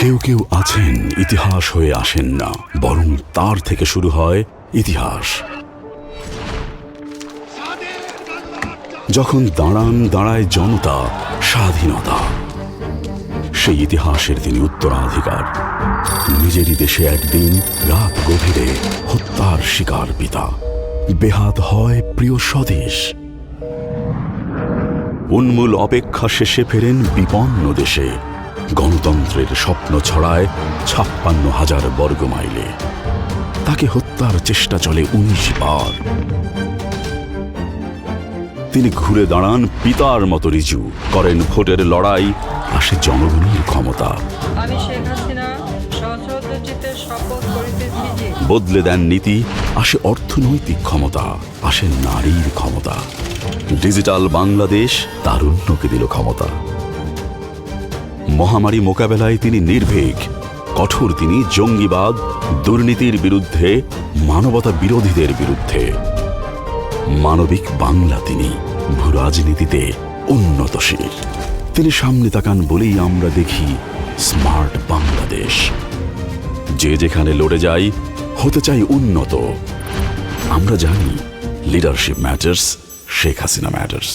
কেউ কেউ আছেন ইতিহাস হয়ে আসেন না, বরং তার থেকে শুরু হয় ইতিহাস। যখন দাঁড়ায় জনতা, স্বাধীনতা, সেই ইতিহাসের তিনি উত্তরাধিকার। নিজেরই দেশে একদিন রাত গভীরে হত্যার শিকার পিতা, বেহাত হয় প্রিয় স্বদেশ। উন্মূল অপেক্ষা শেষে ফেরেন বিপন্ন দেশে, গণতন্ত্রের স্বপ্ন ছড়ায় ৫৬,০০০ বর্গ মাইলে। তাকে হত্যার চেষ্টা চলে ১৯ বার। তিনি ঘুরে দাঁড়ান পিতার মতো রিজু, করেন ভোটের লড়াই, আসে জনগণের ক্ষমতা। আমি শেখ হাসিনা সহস্র চিত্তে শপথ করিতেছি যে, বদলে দেন নীতি, আসে অর্থনৈতিক ক্ষমতা, আসে নারীর ক্ষমতা। ডিজিটাল বাংলাদেশ তারুণ্যকে দিল ক্ষমতা। মহামারী মোকাবেলায় তিনি নির্ভীক, কঠোর তিনি জঙ্গিবাদ, দুর্নীতির বিরুদ্ধে, মানবতা বিরোধীদের বিরুদ্ধে। মানবিক বাংলা তিনি, ভূরাজনীতিতে উন্নতশীল। তিনি সামনে তাকান বলেই আমরা দেখি স্মার্ট বাংলাদেশ। যে যেখানে লড়ে যাই, হতে চাই উন্নত। আমরা জানি leadership matters, Sheikh Hasina matters.